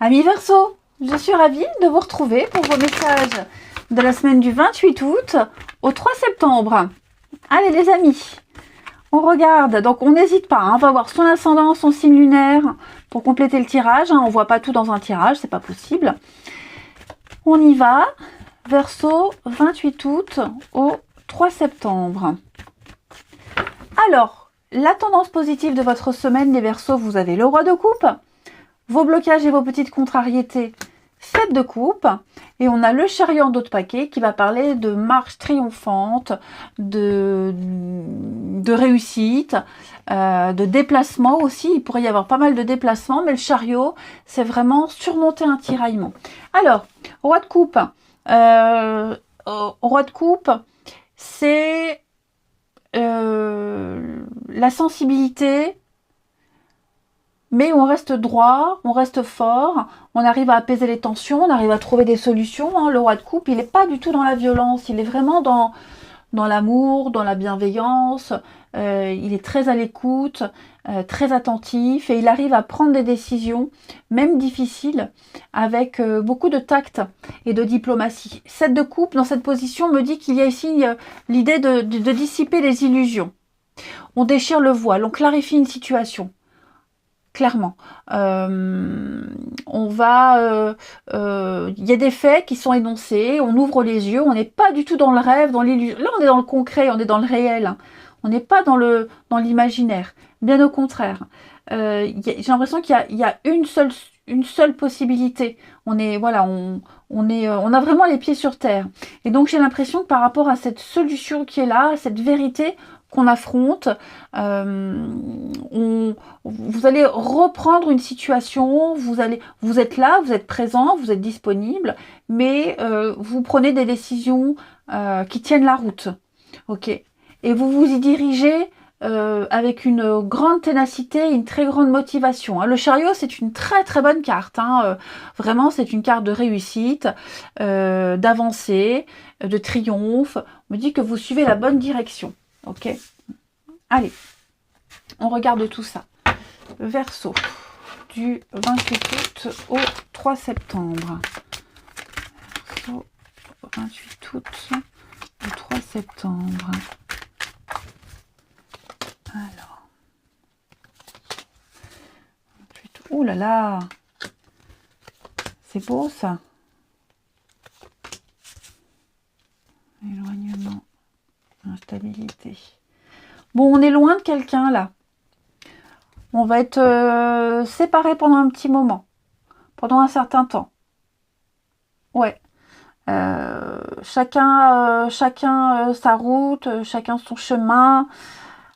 Amis Verseau, je suis ravie de vous retrouver pour vos messages de la semaine du 28 août au 3 septembre. Allez les amis, on regarde, donc on n'hésite pas, on va voir son ascendant, son signe lunaire pour compléter le tirage. On ne voit pas tout dans un tirage, c'est pas possible. On y va, Verseau, 28 août au 3 septembre. Alors, la tendance positive de votre semaine, les Verseaux, vous avez le roi de coupe, vos blocages et vos petites contrariétés, 7 de coupe, et on a le chariot en dos de paquet qui va parler de marche triomphante, de réussite, de déplacement aussi. Il pourrait y avoir pas mal de déplacements, mais le chariot, c'est vraiment surmonter un tiraillement. Alors, roi de coupe, c'est la sensibilité, mais on reste droit, on reste fort, on arrive à apaiser les tensions, on arrive à trouver des solutions. Le roi de coupe, il n'est pas du tout dans la violence, il est vraiment dans l'amour, dans la bienveillance, il est très à l'écoute, très attentif, et il arrive à prendre des décisions, même difficiles, avec beaucoup de tact et de diplomatie. 7 de coupe, dans cette position, me dit qu'il y a ici l'idée de dissiper les illusions. On déchire le voile, on clarifie une situation. Clairement, il y a des faits qui sont énoncés, on ouvre les yeux, on n'est pas du tout dans le rêve, dans l'illusion. Là, on est dans le concret, on est dans le réel. On n'est pas dans l'imaginaire. Bien au contraire. J'ai l'impression qu'il y a une seule possibilité. On a vraiment les pieds sur terre. Et donc, j'ai l'impression que par rapport à cette solution qui est là, à cette vérité qu'on affronte, vous allez reprendre une situation, vous êtes là, vous êtes présent, vous êtes disponible, mais vous prenez des décisions qui tiennent la route, ok, et vous vous y dirigez avec une grande ténacité, une très grande motivation. Le chariot, c'est une très très bonne carte, vraiment, c'est une carte de réussite, d'avancée, de triomphe. On me dit que vous suivez la bonne direction. Ok, allez, on regarde tout ça. Verseau, du 28 août au 3 septembre. Verseau, 28 août au 3 septembre. Alors, 28 août. Oh là là, c'est beau ça. Éloignement. Instabilité. Bon, on est loin de quelqu'un là. On va être séparés pendant un petit moment. Pendant un certain temps. Ouais. Chacun sa route, chacun son chemin.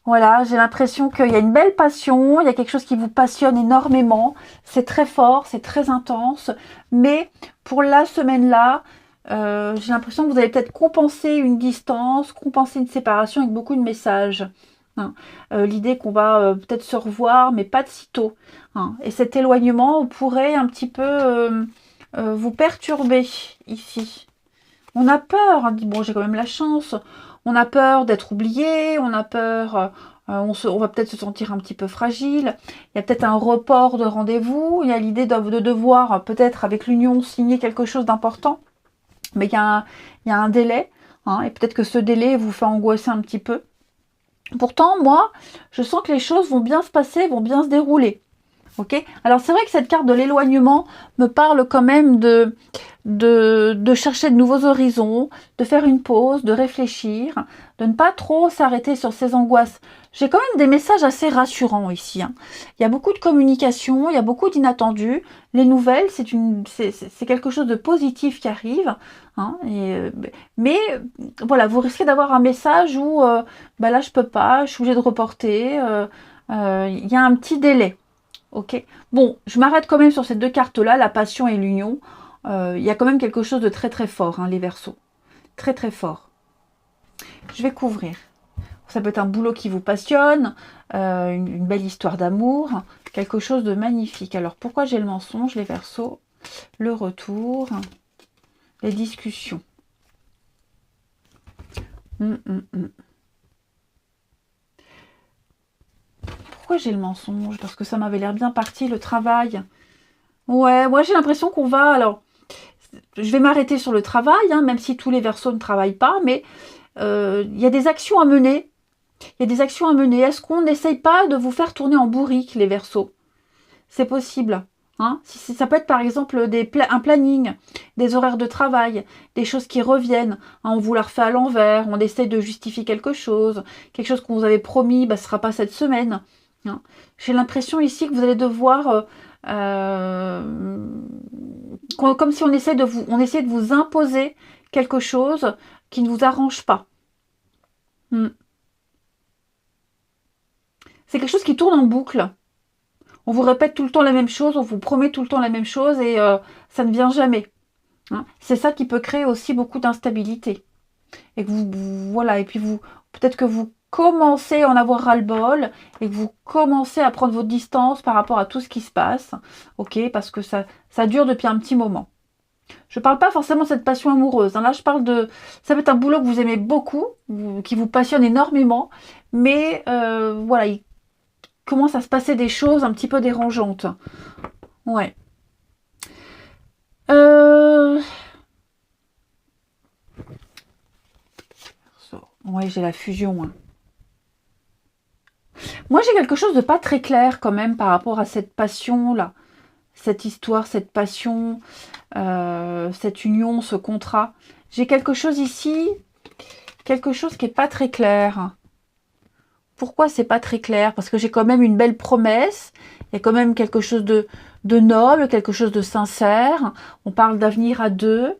Voilà, j'ai l'impression qu'il y a une belle passion, il y a quelque chose qui vous passionne énormément. C'est très fort, c'est très intense. Mais pour la semaine-là, j'ai l'impression que vous allez peut-être compenser une distance, compenser une séparation avec beaucoup de messages. L'idée qu'on va peut-être se revoir, mais pas de sitôt. Et cet éloignement pourrait un petit peu vous perturber ici. On a peur, bon, j'ai quand même la chance, on a peur d'être oublié, on a peur, on va peut-être se sentir un petit peu fragile, il y a peut-être un report de rendez-vous, il y a l'idée de devoir peut-être avec l'union signer quelque chose d'important. Mais il y a un délai, et peut-être que ce délai vous fait angoisser un petit peu. Pourtant, moi, je sens que les choses vont bien se passer, vont bien se dérouler. Ok ? Alors, c'est vrai que cette carte de l'éloignement me parle quand même de chercher de nouveaux horizons, de faire une pause, de réfléchir, de ne pas trop s'arrêter sur ses angoisses. J'ai quand même des messages assez rassurants ici. Il y a beaucoup de communication, il y a beaucoup d'inattendus. Les nouvelles, c'est quelque chose de positif qui arrive. Mais voilà, vous risquez d'avoir un message où là je peux pas, je suis obligée de reporter. Il y a un petit délai. Ok. Bon, je m'arrête quand même sur ces deux cartes-là, la passion et l'union. Il y a quand même quelque chose de très très fort, les Verseaux. Très très fort. Je vais couvrir. Ça peut être un boulot qui vous passionne, une belle histoire d'amour, quelque chose de magnifique. Alors pourquoi j'ai le mensonge, les Verseaux? Le retour, les discussions. Pourquoi j'ai le mensonge? Parce que ça m'avait l'air bien parti, le travail. Ouais, moi j'ai l'impression qu'on va... Alors, je vais m'arrêter sur le travail, hein, même si tous les Verseaux ne travaillent pas, mais il y a des actions à mener. Il y a des actions à mener. Est-ce qu'on n'essaye pas de vous faire tourner en bourrique, les Verseaux? C'est possible. Hein, ça peut être par exemple un planning, des horaires de travail, des choses qui reviennent. Hein, on vous la refait à l'envers, on essaie de justifier quelque chose qu'on vous avait promis, bah, ce ne sera pas cette semaine. Hein. J'ai l'impression ici que vous allez devoir, comme si on essayait de vous imposer quelque chose qui ne vous arrange pas. Hmm. C'est quelque chose qui tourne en boucle. On vous répète tout le temps la même chose, on vous promet tout le temps la même chose et ça ne vient jamais. Hein. C'est ça qui peut créer aussi beaucoup d'instabilité. Et que voilà, et puis peut-être que vous commencez à en avoir ras-le-bol et que vous commencez à prendre votre distance par rapport à tout ce qui se passe. Ok, parce que ça dure depuis un petit moment. Je ne parle pas forcément de cette passion amoureuse. Hein. Là, je parle de... Ça peut être un boulot que vous aimez beaucoup, qui vous passionne énormément, mais voilà, il commence à se passer des choses un petit peu dérangeantes. Ouais. Ouais, j'ai la fusion. Hein. Moi, j'ai quelque chose de pas très clair quand même par rapport à cette passion-là. Cette histoire, cette passion, cette union, ce contrat. J'ai quelque chose ici, quelque chose qui n'est pas très clair. Pourquoi c'est pas très clair? Parce que j'ai quand même une belle promesse. Il y a quand même quelque chose de noble, quelque chose de sincère. On parle d'avenir à deux.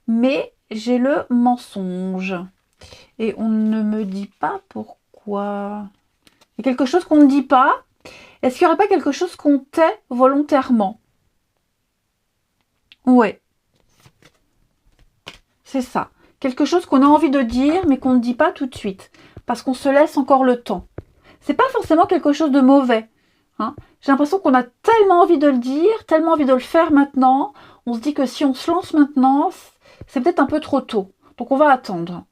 Mais j'ai le mensonge. Et on ne me dit pas pourquoi. Il y a quelque chose qu'on ne dit pas. Est-ce qu'il n'y aurait pas quelque chose qu'on tait volontairement? Ouais, c'est ça. Quelque chose qu'on a envie de dire, mais qu'on ne dit pas tout de suite. Parce qu'on se laisse encore le temps. C'est pas forcément quelque chose de mauvais. Hein. J'ai l'impression qu'on a tellement envie de le dire, tellement envie de le faire maintenant. On se dit que si on se lance maintenant, c'est peut-être un peu trop tôt. Donc on va attendre.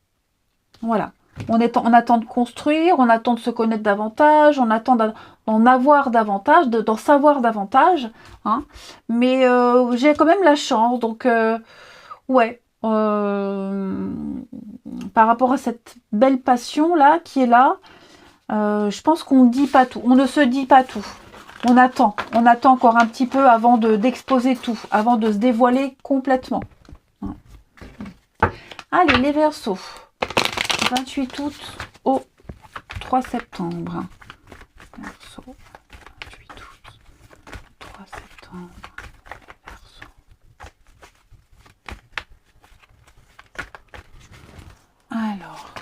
Voilà. On attend de construire, on attend de se connaître davantage, on attend d'en avoir davantage, d'en savoir davantage. Hein. Mais j'ai quand même la chance. Donc, ouais. Par rapport à cette belle passion-là qui est là, je pense qu'on ne dit pas tout. On ne se dit pas tout. On attend encore un petit peu avant d'exposer tout, avant de se dévoiler complètement. Hein. Allez, les Verseaux. 28 août au 3 septembre. Verseau. 28 août, 3 septembre. Verseau. Alors.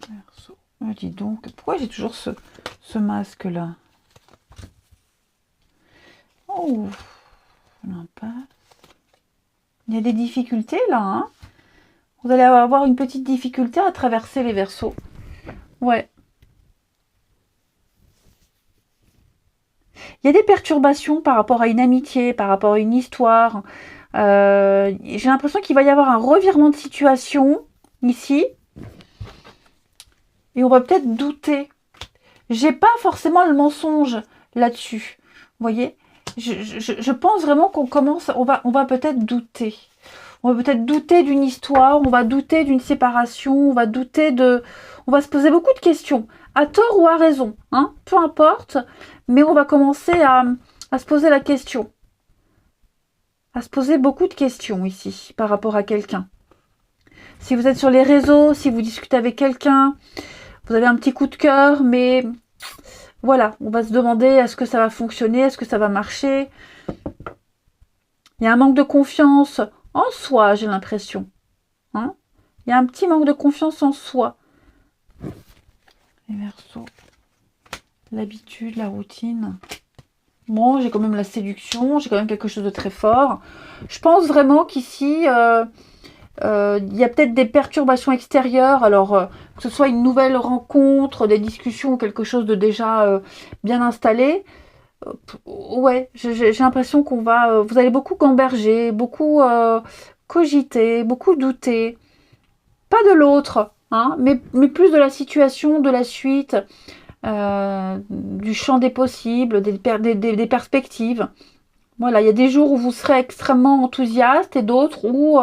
Verseau. Dis donc, pourquoi j'ai toujours ce masque-là? Oh, l'impasse. Il y a des difficultés là, hein. Vous allez avoir une petite difficulté à traverser les Verseaux. Ouais. Il y a des perturbations par rapport à une amitié, par rapport à une histoire. J'ai l'impression qu'il va y avoir un revirement de situation ici. Et on va peut-être douter. J'ai pas forcément le mensonge là-dessus. Vous voyez, je pense vraiment on va peut-être douter. On va peut-être douter d'une histoire, on va douter d'une séparation, on va se poser beaucoup de questions, à tort ou à raison, hein, peu importe, mais on va commencer à se poser la question, à se poser beaucoup de questions ici par rapport à quelqu'un. Si vous êtes sur les réseaux, si vous discutez avec quelqu'un, vous avez un petit coup de cœur, mais voilà, on va se demander est-ce que ça va fonctionner, est-ce que ça va marcher. Il y a un manque de confiance en soi, j'ai l'impression. Hein, il y a un petit manque de confiance en soi. Les Verseaux. L'habitude, la routine. Bon, j'ai quand même la séduction, j'ai quand même quelque chose de très fort. Je pense vraiment qu'ici, il y a peut-être des perturbations extérieures. Alors, que ce soit une nouvelle rencontre, des discussions ou quelque chose de déjà bien installé. Ouais, j'ai l'impression vous allez beaucoup gamberger, beaucoup cogiter, beaucoup douter. Pas de l'autre, hein, mais plus de la situation, de la suite, du champ des possibles, des perspectives. Voilà, il y a des jours où vous serez extrêmement enthousiaste et d'autres où,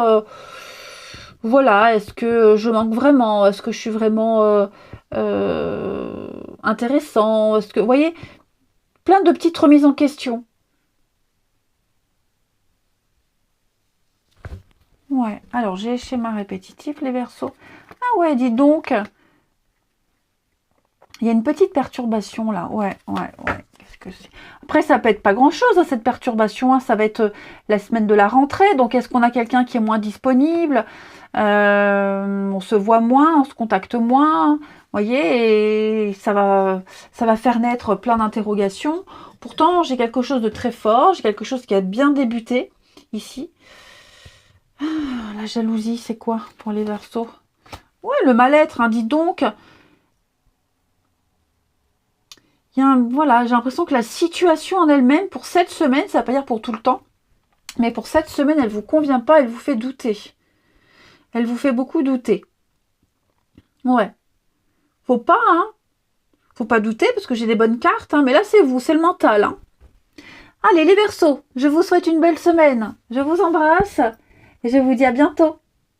voilà, est-ce que je manque vraiment? Est-ce que je suis vraiment intéressant? Est-ce que, vous voyez, plein de petites remises en question. Ouais, alors j'ai schéma répétitif, les Verseaux. Ah ouais, dis donc, il y a une petite perturbation là. Ouais, ouais, ouais. Qu'est-ce que c'est? Après, ça peut être pas grand-chose, hein, cette perturbation. Hein. Ça va être la semaine de la rentrée. Donc, est-ce qu'on a quelqu'un qui est moins disponible? On se voit moins, on se contacte moins. Vous voyez, et ça va faire naître plein d'interrogations. Pourtant, j'ai quelque chose de très fort. J'ai quelque chose qui a bien débuté ici. Ah, la jalousie, c'est quoi pour les Verseaux? Ouais, le mal-être, hein, dis donc. Voilà, j'ai l'impression que la situation en elle-même, pour cette semaine, ça ne va pas dire pour tout le temps, mais pour cette semaine, elle ne vous convient pas, elle vous fait douter. Elle vous fait beaucoup douter. Ouais. Faut pas, hein. Faut pas douter parce que j'ai des bonnes cartes, hein, mais là, c'est vous, c'est le mental, hein. Allez, les Verseaux, je vous souhaite une belle semaine. Je vous embrasse et je vous dis à bientôt.